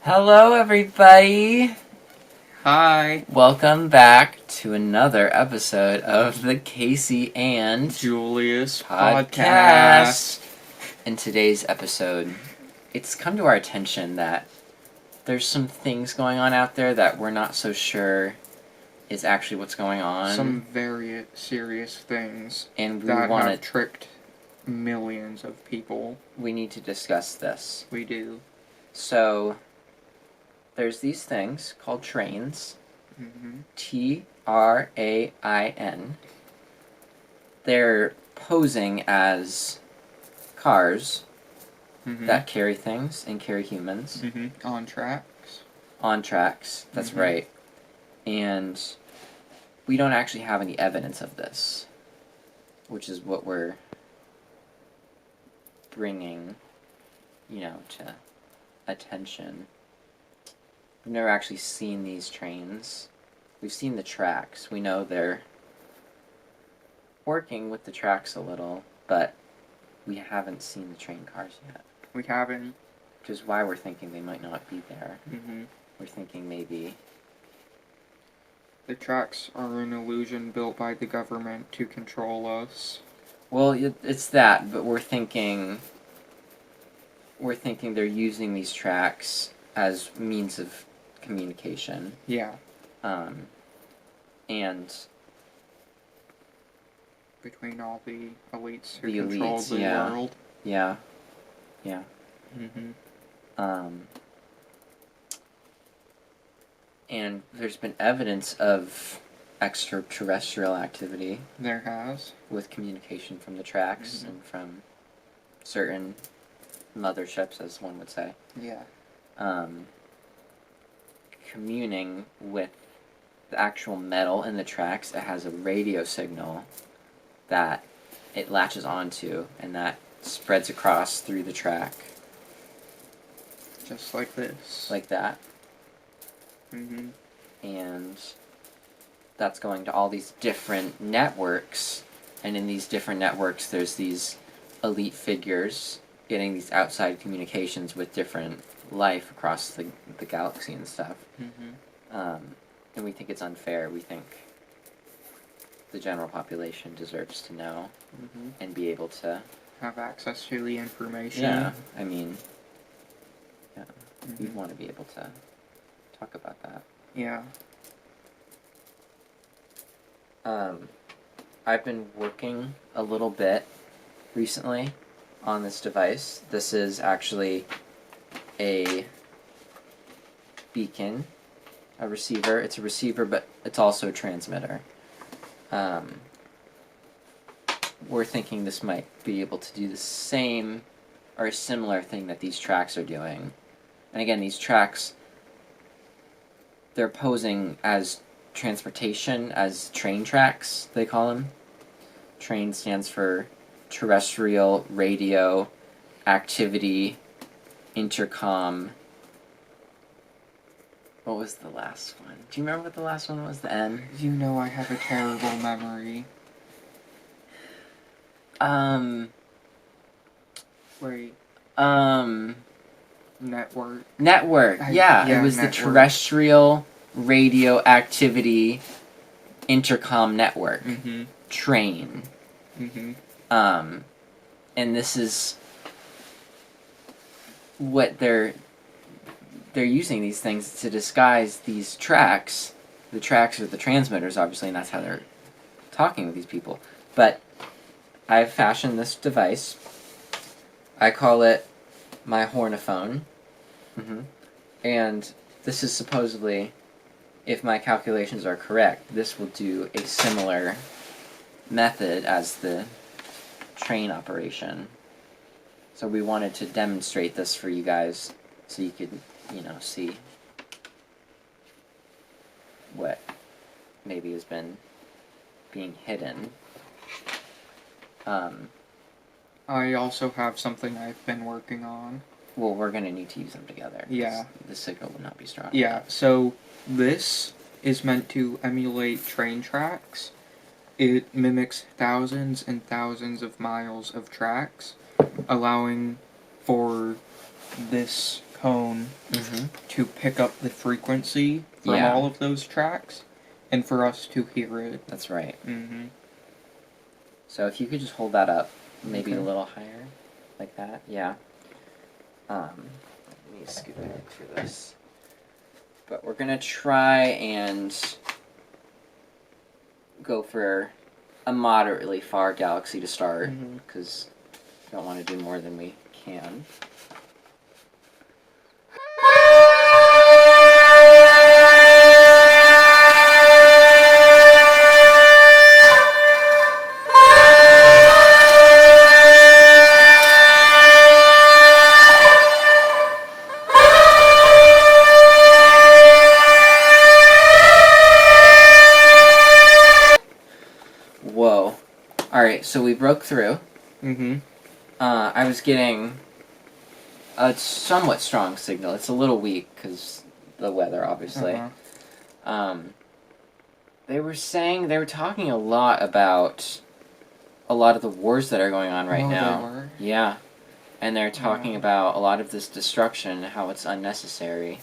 Hello, everybody. Hi, Welcome back to another episode of the Casey and Julius podcast. In today's episode, it's come to our attention that there's some things going on out there that we're not so sure is actually what's going on. Some very serious things and we that want have tricked millions of people. We need to discuss this. We do. So, there's these things called trains. Mm-hmm. Train. They're posing as cars that carry things and carry humans. On tracks. On tracks, that's right. And we don't actually have any evidence of this, which is what we're bringing, to attention. We've never actually seen these trains. We've seen the tracks. We know they're working with the tracks a little, but we haven't seen the train cars yet. We haven't. Which is why we're thinking they might not be there. Mm-hmm. We're thinking maybe the tracks are an illusion built by the government to control us. Well, it's that, but we're thinking they're using these tracks as means of communication. Yeah. And between all the elites who control the world. Yeah. And there's been evidence of extraterrestrial activity. There has. With communication from the tracks and from certain motherships, as one would say. Yeah. Communing with the actual metal in the tracks. It has a radio signal that it latches onto, and that spreads across through the track. Just like this. Like that. And that's going to all these different networks, and in these different networks there's these elite figures getting these outside communications with different life across the galaxy and stuff. And we think it's unfair. We think the general population deserves to know and be able to have access to the information. Yeah, I mean, we'd want to be able to talk about that. Yeah. I've been working a little bit recently on this device. This is actually a beacon, a receiver. It's a receiver, but it's also a transmitter. We're thinking this might be able to do the same or a similar thing that these tracks are doing. And again, these tracks, they're posing as transportation, as train tracks, they call them. Train stands for terrestrial radio activity intercom. What was the last one? Do you remember what the last one was? The N? You know I have a terrible memory. Wait. Network. Yeah, it was network. The terrestrial radio activity intercom network. Train. And this is what they're using these things to disguise these tracks. The tracks are the transmitters, obviously, and that's how they're talking with these people. But I've fashioned this device. I call it my hornophone. And this is supposedly, if my calculations are correct, this will do a similar method as the train operation. So we wanted to demonstrate this for you guys so you could, see what maybe has been being hidden. I also have something I've been working on. Well, we're going to need to use them together. Yeah. The signal would not be strong. Yeah, so this is meant to emulate train tracks. It mimics thousands and thousands of miles of tracks, allowing for this cone to pick up the frequency from Yeah. all of those tracks, and for us to hear it. That's right. Mm-hmm. So if you could just hold that up, maybe Okay. a little higher, like that. Yeah. Let me scoot back for this. But we're gonna try and go for a moderately far galaxy to start, because we don't want to do more than we can. Whoa. Alright, so we broke through. Mm-hmm. I was getting a somewhat strong signal. It's a little weak because the weather, obviously. They were talking a lot about a lot of the wars that are going on right now. They were? Yeah. And they're talking about a lot of this destruction, how it's unnecessary.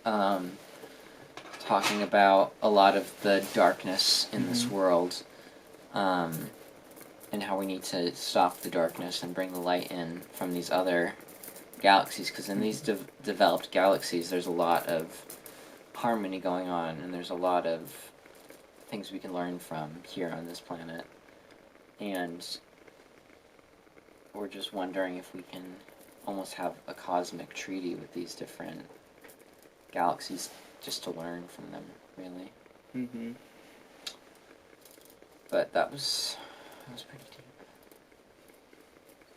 Talking about a lot of the darkness in this world. And how we need to stop the darkness and bring the light in from these other galaxies. Because in these developed galaxies, there's a lot of harmony going on, and there's a lot of things we can learn from here on this planet. And we're just wondering if we can almost have a cosmic treaty with these different galaxies just to learn from them, really. Mm-hmm. But that was pretty deep.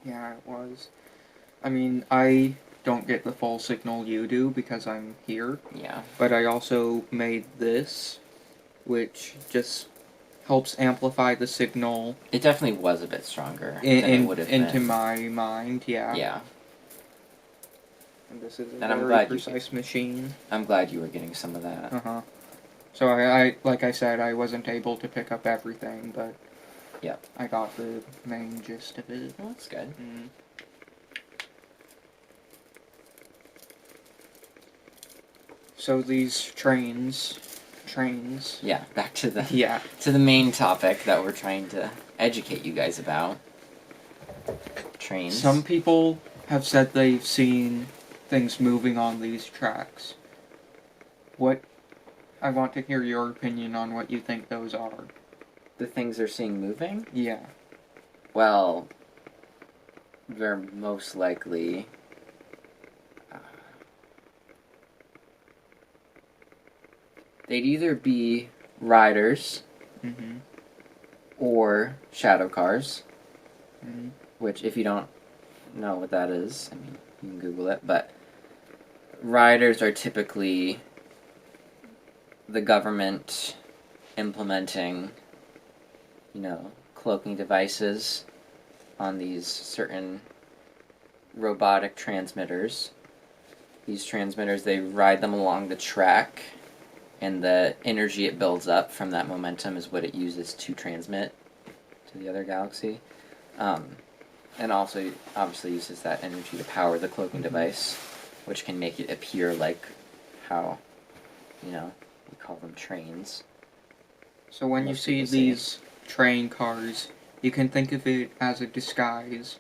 Yeah, it was. I mean, I don't get the full signal you do because I'm here. Yeah. But I also made this, which just helps amplify the signal. It definitely was a bit stronger than it would have been. Into my mind, yeah. Yeah. And this is a And very precise machine. I'm glad you were getting some of that. Uh-huh. So I like I said, I wasn't able to pick up everything, but Yep. I got the main gist of it. Well, that's good. Mm. So these trains. Yeah, back to the Yeah. to the main topic that we're trying to educate you guys about. Trains. Some people have said they've seen things moving on these tracks. I want to hear your opinion on what you think those are. The things they're seeing moving? Yeah. Well, they're most likely they'd either be riders Mm-hmm. or shadow cars, Mm-hmm. which if you don't know what that is, I mean, you can Google it, but riders are typically the government implementing, cloaking devices on these certain robotic transmitters. These transmitters, they ride them along the track, and the energy it builds up from that momentum is what it uses to transmit to the other galaxy. And also, obviously, uses that energy to power the cloaking device, which can make it appear like how, we call them trains. So when you see these train cars, you can think of it as a disguise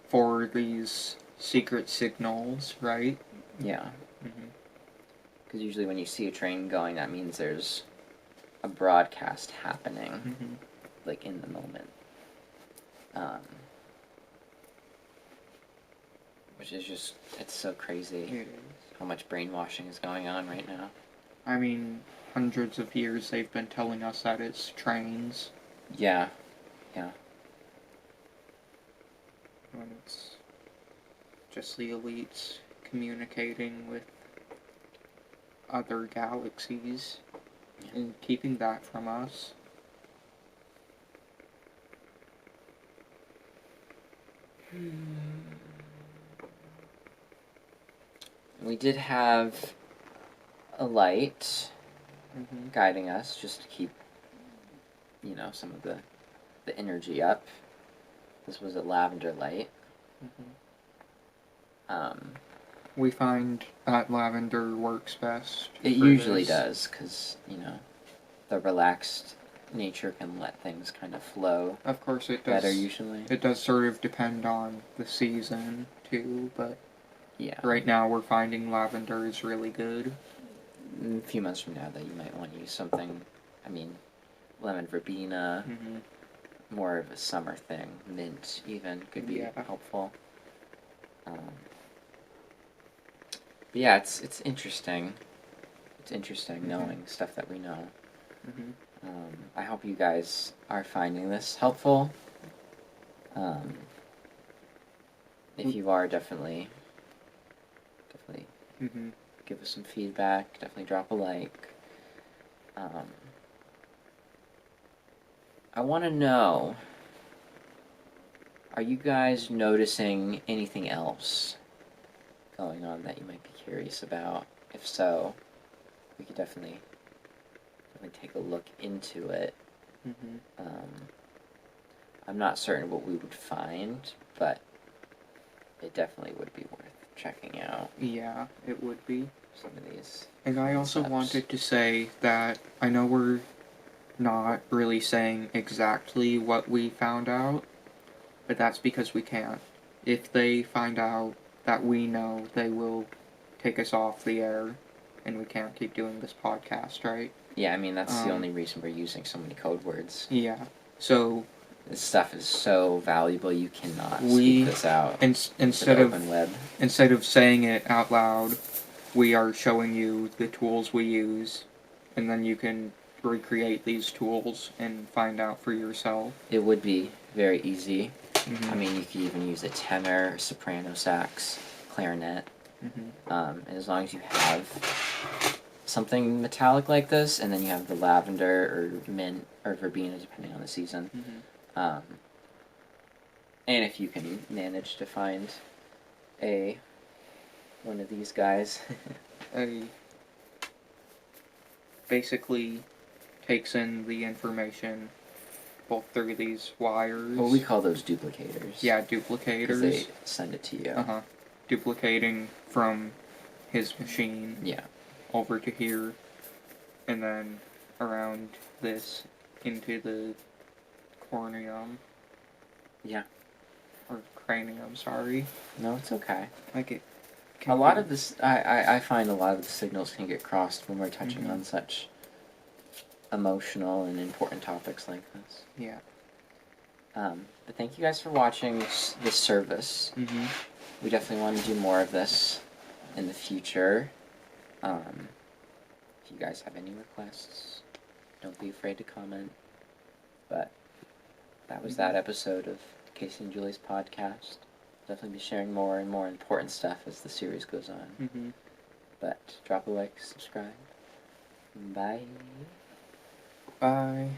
for these secret signals, right? Yeah. Mm-hmm. Because usually when you see a train going, that means there's a broadcast happening, like in the moment. Which is just, it's so crazy It is. how much brainwashing is going on right now. I mean, hundreds of years they've been telling us that it's trains. Yeah. When it's just the elites communicating with other galaxies and keeping that from us. We did have a light guiding us just to keep, some of the energy up. This was a lavender light. we find that lavender works best. It for usually this. does, because, the relaxed nature can let things kind of flow Of course, it does. better usually. It does sort of depend on the season too, but Yeah. right now we're finding lavender is really good. A few months from now, though, you might want to use something. Lemon verbena, more of a summer thing. Mint, even, could be helpful. But yeah, it's interesting. It's interesting knowing stuff that we know. I hope you guys are finding this helpful. If you are, definitely give us some feedback. Definitely drop a like. I want to know, are you guys noticing anything else going on that you might be curious about? If so, we could definitely take a look into it. I'm not certain what we would find, but it definitely would be worth checking out. Yeah, it would be. Some of these. And I also concepts. wanted to say that I know we're not really saying exactly what we found out, but that's because we can't. If they find out that we know, they will take us off the air, and we can't keep doing this podcast, right? Yeah, that's the only reason we're using so many code words. Yeah. So this stuff is so valuable, you cannot speak this out. Instead of saying it out loud, we are showing you the tools we use, and then you can recreate these tools and find out for yourself. It would be very easy. You could even use a tenor, soprano sax, clarinet. And as long as you have something metallic like this, and then you have the lavender or mint or verbena, depending on the season. And if you can manage to find one of these guys. Basically takes in the information both through these wires. Well, we call those duplicators. Yeah, duplicators. 'Cause they send it to you. Duplicating from his machine. Yeah. Over to here, and then around this into the corneum. Yeah. Or cranium, sorry. No, it's okay. Like it. A lot of this, I find a lot of the signals can get crossed when we're touching on such emotional and important topics like this. Yeah. But thank you guys for watching this service. We definitely want to do more of this in the future. If you guys have any requests, don't be afraid to comment. But that was that episode of Casey and Julius podcast. Definitely be sharing more and more important stuff as the series goes on. But drop a like, subscribe. Bye. Bye.